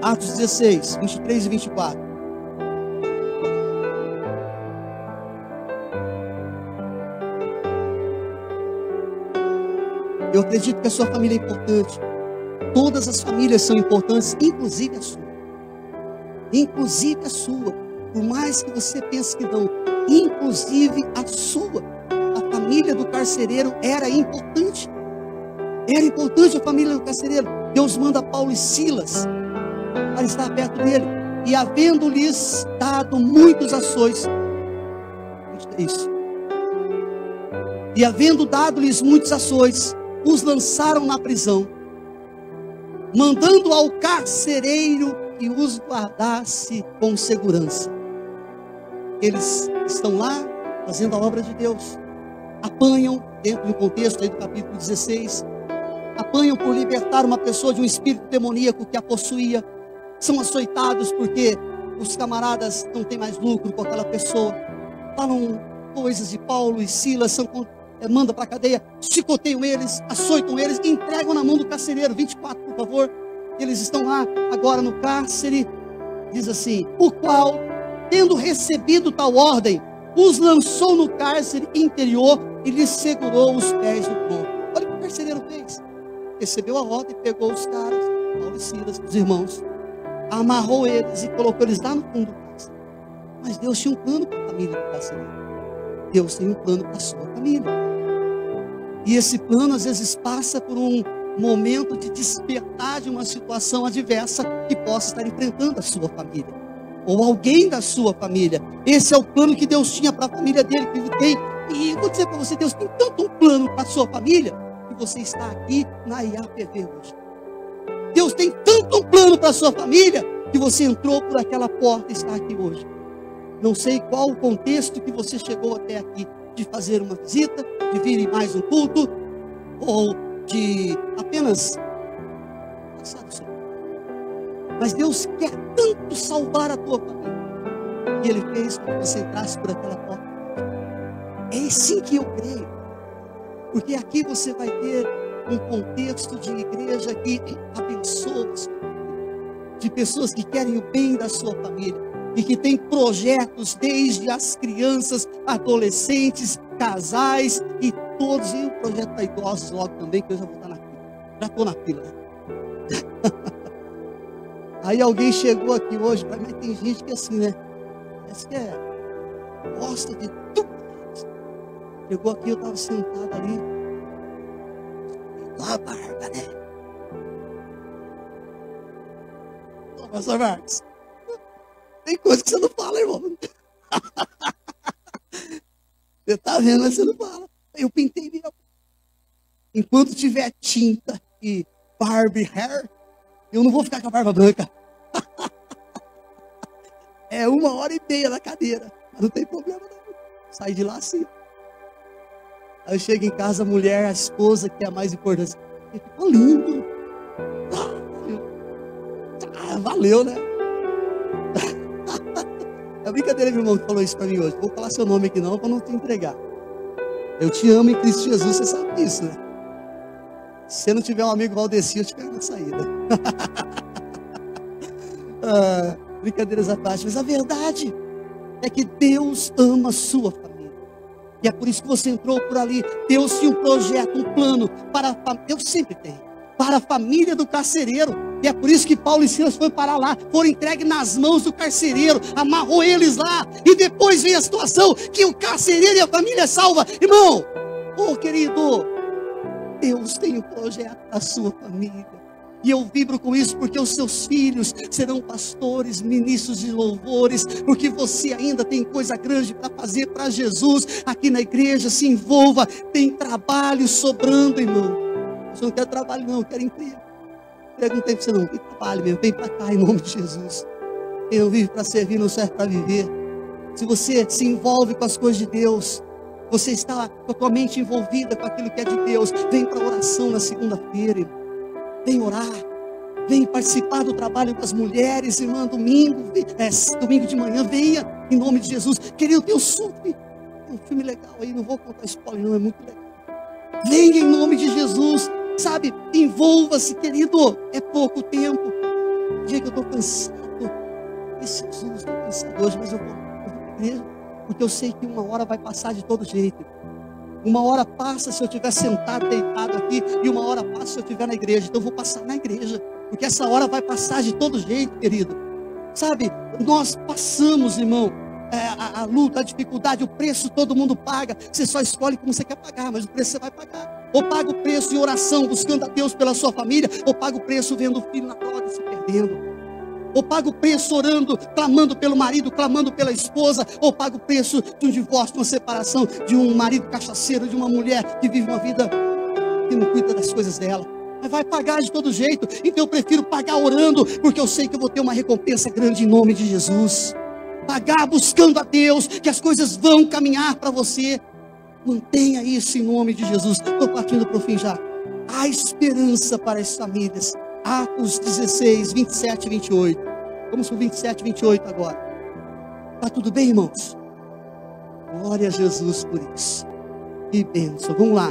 Atos 16, 23 e 24. Eu acredito que a sua família é importante. Todas as famílias são importantes, inclusive a sua. Inclusive a sua. Por mais que você pense que não, inclusive a sua. A família do carcereiro era importante. Era importante a família do carcereiro. Deus manda Paulo e Silas para estar perto dele. E havendo-lhes dado muitos açoites. Isso. E havendo dado-lhes muitos açoites, os lançaram na prisão, mandando ao carcereiro que os guardasse com segurança. Eles estão lá fazendo a obra de Deus, apanham, dentro do contexto aí do capítulo 16, apanham por libertar uma pessoa de um espírito demoníaco que a possuía, são açoitados porque os camaradas não têm mais lucro com aquela pessoa, falam coisas de Paulo e Silas, mandam para a cadeia, chicoteiam eles, açoitam eles, entregam na mão do carcereiro. 24, por favor. Eles estão lá agora no cárcere. Diz assim: o qual, tendo recebido tal ordem, os lançou no cárcere interior e lhes segurou os pés no tronco. Olha o que o carcereiro fez. Recebeu a ordem, pegou os caras, Paulo e Silas, os irmãos, amarrou eles e colocou eles lá no fundo do cárcere. Mas Deus tinha um plano para a família do carcereiro. Deus tem um plano para a sua família. E esse plano às vezes passa por um momento de despertar de uma situação adversa que possa estar enfrentando a sua família, ou alguém da sua família. Esse é o plano que Deus tinha para a família dele, que ele tem. E vou dizer para você, Deus tem tanto um plano para a sua família, que você está aqui na IAPV hoje. Deus tem tanto um plano para a sua família, que você entrou por aquela porta e está aqui hoje. Não sei qual o contexto que você chegou até aqui, de fazer uma visita, de vir em mais um culto, ou de apenas passar do Senhor. Mas Deus quer tanto salvar a tua família, que Ele fez com que você entrasse por aquela porta. É assim que eu creio, porque aqui você vai ter um contexto de igreja que abençoa a sua família, de pessoas que querem o bem da sua família, e que tem projetos desde as crianças, adolescentes, casais e todos, e o projeto para idosos logo também, que eu já vou estar na fila. Já estou na fila, né? Aí alguém chegou aqui hoje, mas tem gente que é assim, né? Parece que gosta de tudo. Chegou aqui, eu estava sentado ali. Lá a barba, né? Ô, pastor Marcos. Tem coisa que você não fala, irmão. Você tá vendo, mas você não fala. Eu pintei mesmo. Enquanto tiver tinta e Barbie hair, eu não vou ficar com a barba branca. É 1h30 na cadeira. Mas não tem problema não. Sai de lá assim. Aí eu chego em casa, a mulher, a esposa, que é a mais importante. Ficou lindo. Valeu, né? É brincadeira, meu irmão, que falou isso pra mim hoje. Vou falar seu nome aqui não, pra não te entregar. Eu te amo em Cristo Jesus, você sabe disso, né? Se você não tiver um amigo Valdeci, eu te pego na saída. Brincadeiras à parte, mas a verdade é que Deus ama a sua família. E é por isso que você entrou por ali. Deus tinha um projeto, um plano para a família. Deus sempre tem. Para a família do carcereiro. E é por isso que Paulo e Silas foram parar lá. Foram entregues nas mãos do carcereiro. Amarrou eles lá. E depois vem a situação que o carcereiro e a família salva. Irmão, querido, Deus tem um projeto para a sua família. E eu vibro com isso porque os seus filhos serão pastores, ministros de louvores, porque você ainda tem coisa grande para fazer para Jesus aqui na igreja. Se envolva, tem trabalho sobrando, irmão. Eu não quero trabalho não, eu quero emprego. Emprego não tem para você não, tem trabalho mesmo, vem para cá em nome de Jesus. Quem não vive para servir não serve para viver. Se você se envolve com as coisas de Deus, você está totalmente envolvida com aquilo que é de Deus, vem para a oração na segunda-feira, irmão. Vem orar, vem participar do trabalho com as mulheres, irmã, domingo de manhã, venha, em nome de Jesus. Querido, tem um filme legal aí, não vou contar spoiler não, é muito legal. Venha em nome de Jesus, sabe, envolva-se, querido, é pouco tempo. O dia que eu estou cansado, Jesus, estou cansado hoje, mas eu vou para a igreja, porque eu sei que uma hora vai passar de todo jeito. Uma hora passa se eu estiver sentado, deitado aqui, e uma hora passa se eu estiver na igreja. Então eu vou passar na igreja, porque essa hora vai passar de todo jeito, querido. Sabe, nós passamos, irmão, a luta, a dificuldade, o preço todo mundo paga. Você só escolhe como você quer pagar, mas o preço você vai pagar. Ou paga o preço em oração, buscando a Deus pela sua família, ou paga o preço vendo o filho na droga se perdendo. Ou paga o preço orando, clamando pelo marido, clamando pela esposa, ou paga o preço de um divórcio, de uma separação, de um marido cachaceiro, de uma mulher que vive uma vida que não cuida das coisas dela. Mas vai pagar de todo jeito. Então eu prefiro pagar orando, porque eu sei que eu vou ter uma recompensa grande em nome de Jesus. Pagar buscando a Deus, que as coisas vão caminhar para você. Mantenha isso em nome de Jesus. Estou partindo para o fim já. Há esperança para as famílias. Atos 16, 27 e 28. Vamos para o 27 e 28 agora. Está tudo bem, irmãos? Glória a Jesus por isso. Que bênção. Vamos lá.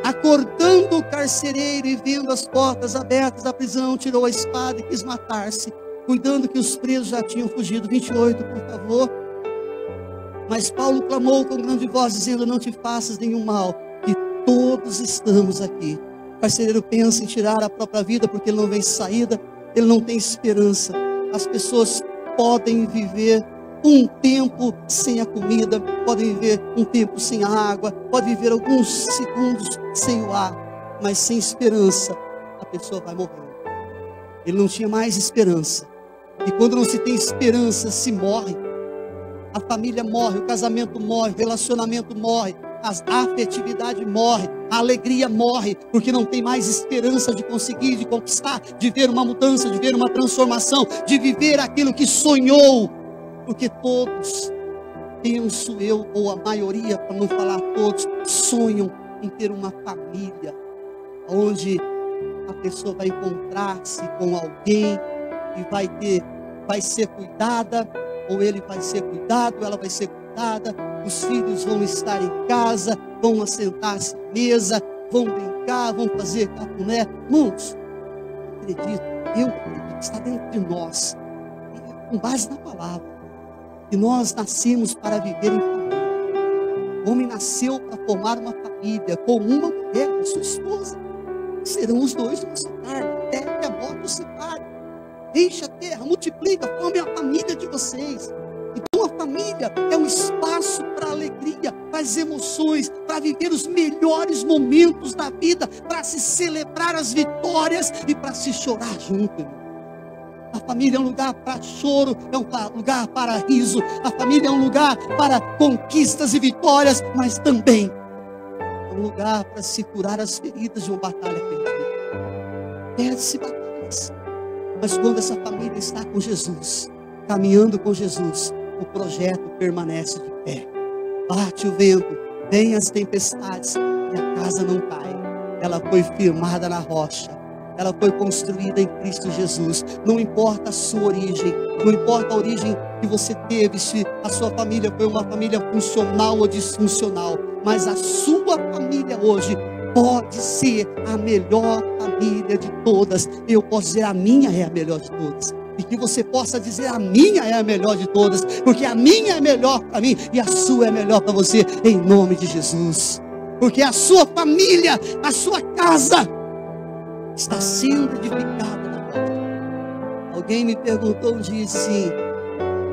Acordando o carcereiro e vendo as portas abertas da prisão, tirou a espada e quis matar-se, cuidando que os presos já tinham fugido. 28, por favor. Mas Paulo clamou com grande voz, dizendo: não te faças nenhum mal, que todos estamos aqui. O carcereiro pensa em tirar a própria vida, porque ele não vê saída, ele não tem esperança. As pessoas podem viver um tempo sem a comida, podem viver um tempo sem a água, podem viver alguns segundos sem o ar, mas sem esperança, a pessoa vai morrer. Ele não tinha mais esperança. E quando não se tem esperança, se morre. A família morre, o casamento morre, o relacionamento morre, a afetividade morre, a alegria morre, porque não tem mais esperança de conseguir, de conquistar, de ver uma mudança, de ver uma transformação, de viver aquilo que sonhou. Porque todos, penso eu, ou a maioria, para não falar todos, sonham em ter uma família, onde a pessoa vai encontrar-se com alguém e vai ser cuidada, ou ele vai ser cuidado, ela vai ser cuidada, os filhos vão estar em casa, vão assentar-se à mesa, vão brincar, vão fazer cafuné. Irmãos, eu acredito que está dentro de nós, com base na palavra, que nós nascemos para viver em família. O homem nasceu para formar uma família com uma mulher, a sua esposa. Serão os dois uma só carne, até que a morte os separe. Enche a terra, multiplica, forme a família de vocês. Então a família é um espaço para alegria, para as emoções, para viver os melhores momentos da vida, para se celebrar as vitórias e para se chorar junto. A família é um lugar para choro, é um lugar para riso. A família é um lugar para conquistas e vitórias, mas também é um lugar para se curar as feridas de uma batalha perdida. Perde-se batalhas, mas quando essa família está com Jesus, caminhando com Jesus, o projeto permanece de pé. Bate o vento, vem as tempestades e a casa não cai. Ela foi firmada na rocha. Ela foi construída em Cristo Jesus. Não importa a sua origem, não importa a origem que você teve, se a sua família foi uma família funcional ou disfuncional, mas a sua família hoje pode ser a melhor família de todas. Eu posso dizer, a minha é a melhor de todas. E que você possa dizer, a minha é a melhor de todas, porque a minha é melhor para mim e a sua é melhor para você, em nome de Jesus. Porque a sua família, a sua casa está sendo edificada na rocha. Alguém me perguntou um dia assim,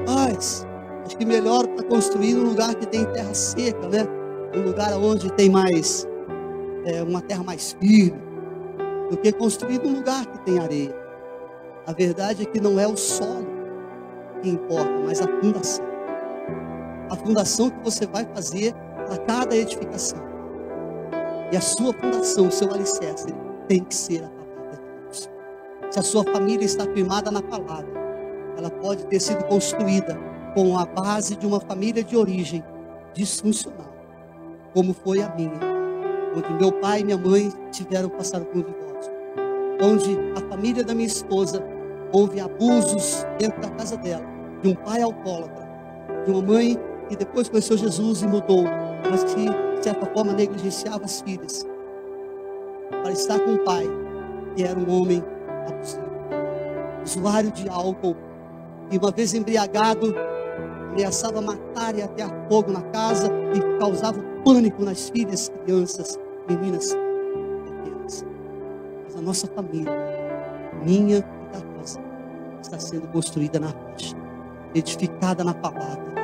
mas acho que melhor para construir num lugar que tem terra seca, né? Um lugar onde tem mais, uma terra mais firme, do que construir num lugar que tem areia. A verdade é que não é o solo que importa, mas a fundação. A fundação que você vai fazer para cada edificação. E a sua fundação, o seu alicerce, tem que ser a palavra de Deus. Se a sua família está firmada na palavra, ela pode ter sido construída com a base de uma família de origem disfuncional, como foi a minha, onde meu pai e minha mãe passaram por um divórcio, onde a família da minha esposa houve abusos dentro da casa dela, de um pai alcoólatra, de uma mãe que depois conheceu Jesus e mudou, mas que de certa forma negligenciava as filhas, para estar com o pai, que era um homem abusivo, usuário de álcool, e uma vez embriagado, ameaçava matar e atear fogo na casa e causava pânico nas filhas, crianças, meninas pequenas. Mas a nossa família, minha e da nossa, está sendo construída na rocha, edificada na palavra.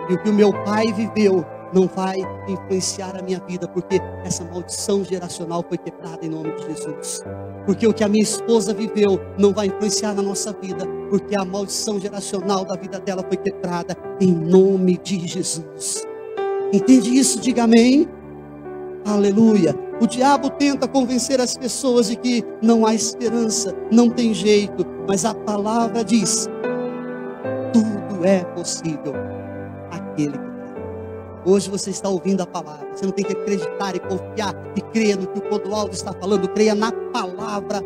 E o que o meu pai viveu não vai influenciar a minha vida, porque essa maldição geracional foi quebrada em nome de Jesus. Porque o que a minha esposa viveu não vai influenciar na nossa vida, porque a maldição geracional da vida dela foi quebrada em nome de Jesus. Entende isso? Diga amém. Aleluia. O diabo tenta convencer as pessoas de que não há esperança, não tem jeito, mas a palavra diz: tudo é possível aquele que crê. Hoje você está ouvindo a palavra, você não tem que acreditar e confiar e crer no que o Clodoaldo está falando, creia na palavra.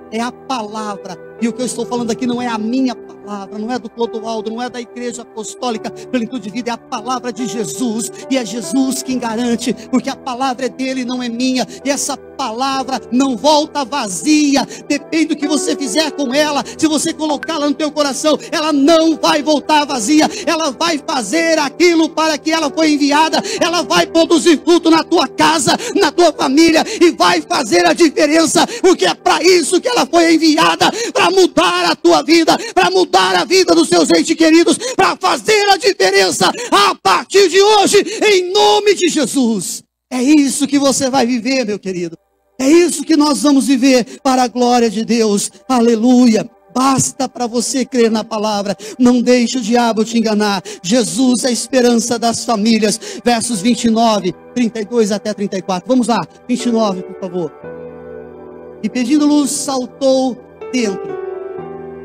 É a palavra, e o que eu estou falando aqui não é a minha palavra, não é do Clodoaldo, não é da Igreja Apostólica Plenitude de Vida, é a palavra de Jesus, e é Jesus quem garante, porque a palavra é dele, não é minha, e essa palavra não volta vazia, depende do que você fizer com ela. Se você colocá-la no teu coração, ela não vai voltar vazia, ela vai fazer aquilo para que ela foi enviada, ela vai produzir fruto na tua casa, na tua família, e vai fazer a diferença, porque é para isso que ela foi enviada, para mudar a tua vida, para mudar a vida dos seus entes queridos, para fazer a diferença a partir de hoje, em nome de Jesus. É isso que você vai viver, meu querido. É isso que nós vamos viver para a glória de Deus. Aleluia. Basta para você crer na palavra. Não deixe o diabo te enganar. Jesus é a esperança das famílias. Versos 29, 32 até 34. Vamos lá, 29, por favor. E pedindo luz, saltou dentro.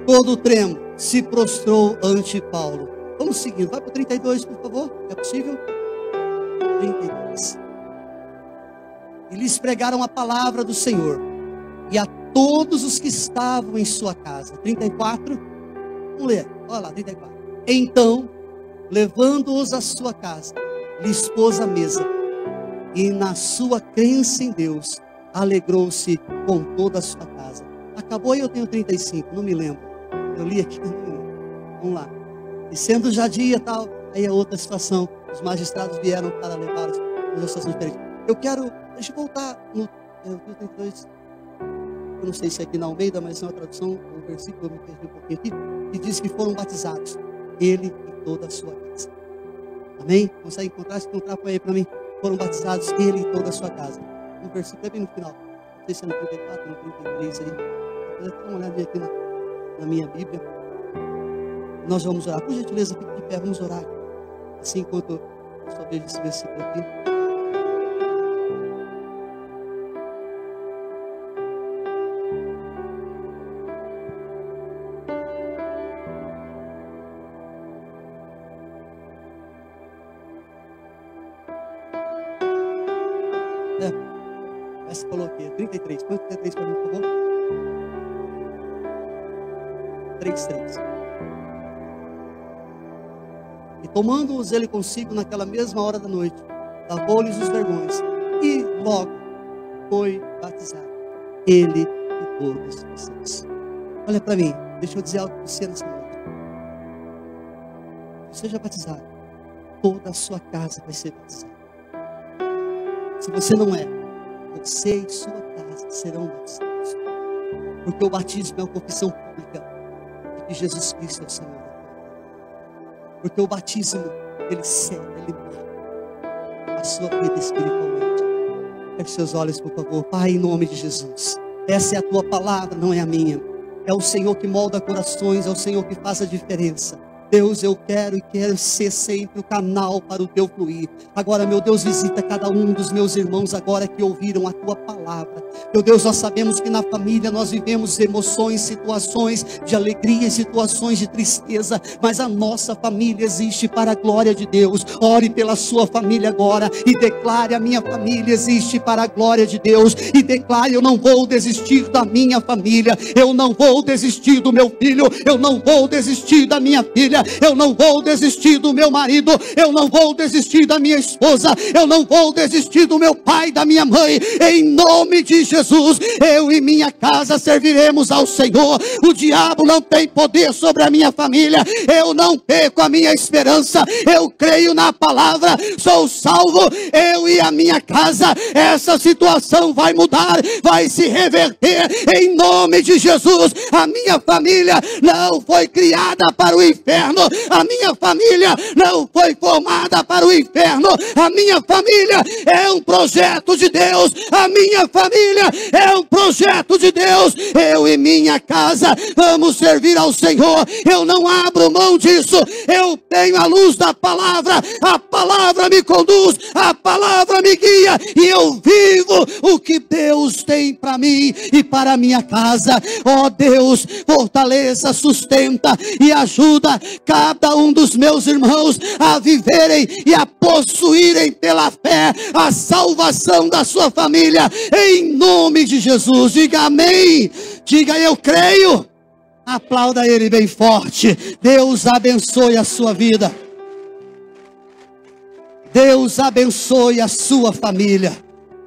Todo tremo, se prostrou ante Paulo. Vamos seguindo. Vai para o 32, por favor. É possível? 32. E lhes pregaram a palavra do Senhor, e a todos os que estavam em sua casa. 34, vamos ler, olha lá, 34. Então, levando-os à sua casa, lhes pôs a mesa, e na sua crença em Deus, alegrou-se com toda a sua casa. Acabou e eu tenho 35, não me lembro. Eu li aqui, não me lembro. Vamos lá. E sendo já dia tal, aí é outra situação. Os magistrados vieram para levá-los a uma situação diferente. Eu quero, deixa eu voltar no 32. Eu não sei se é aqui na Almeida, mas é uma tradução, um versículo, eu me perdi um pouquinho aqui, que diz que foram batizados, ele e toda a sua casa. Amém? Consegue encontrar? Se encontrar, põe aí para mim. Foram batizados, ele e toda a sua casa. O versículo é bem no final. Não sei se é no 34, no 33 aí. Vou dar uma olhadinha aqui na minha Bíblia. Nós vamos orar. Por gentileza, fique de pé, vamos orar. Assim, enquanto eu só vejo esse versículo aqui. Essa falou aqui, 33. Põe 33 para mim, por favor. 3:3. E tomando-os ele consigo naquela mesma hora da noite, lavou-lhes os vergões e logo foi batizado, ele e todos os santos. Olha para mim, deixa eu dizer algo para você nessa noite. Seja batizado, toda a sua casa vai ser batizada. Se você não é, você e sua casa serão batizados. Porque o batismo é uma confissão pública de que Jesus Cristo é o Senhor. Porque o batismo, ele cega, ele marca a sua vida espiritualmente. Feche seus olhos, por favor. Pai, em nome de Jesus. Essa é a tua palavra, não é a minha. É o Senhor que molda corações, é o Senhor que faz a diferença. Deus, eu quero ser sempre o canal para o teu fluir. Agora, meu Deus, visita cada um dos meus irmãos agora que ouviram a tua palavra. Meu Deus, nós sabemos que na família nós vivemos emoções, situações de alegria, situações de tristeza, mas a nossa família existe para a glória de Deus. Ore pela sua família agora e declare: a minha família existe para a glória de Deus. E declare: eu não vou desistir da minha família, eu não vou desistir do meu filho, eu não vou desistir da minha filha, eu não vou desistir do meu marido, eu não vou desistir da minha esposa, eu não vou desistir do meu pai, da minha mãe. Em nome de Jesus, eu e minha casa serviremos ao Senhor. O diabo não tem poder sobre a minha família. Eu não perco a minha esperança. Eu creio na palavra, sou salvo, eu e a minha casa. Essa situação vai mudar, vai se reverter em nome de Jesus. A minha família não foi criada para o inferno. A minha família não foi formada para o inferno. A minha família é um projeto de Deus. A minha família é um projeto de Deus. Eu e minha casa vamos servir ao Senhor. Eu não abro mão disso. Eu tenho a luz da palavra. A palavra me conduz, a palavra me guia, e eu vivo o que Deus tem para mim e para a minha casa. Ó Deus, fortaleça, sustenta e ajuda cada um dos meus irmãos a viverem e a possuírem pela fé a salvação da sua família, em nome de Jesus. Diga amém, diga eu creio. Aplauda ele bem forte. Deus abençoe a sua vida. Deus abençoe a sua família.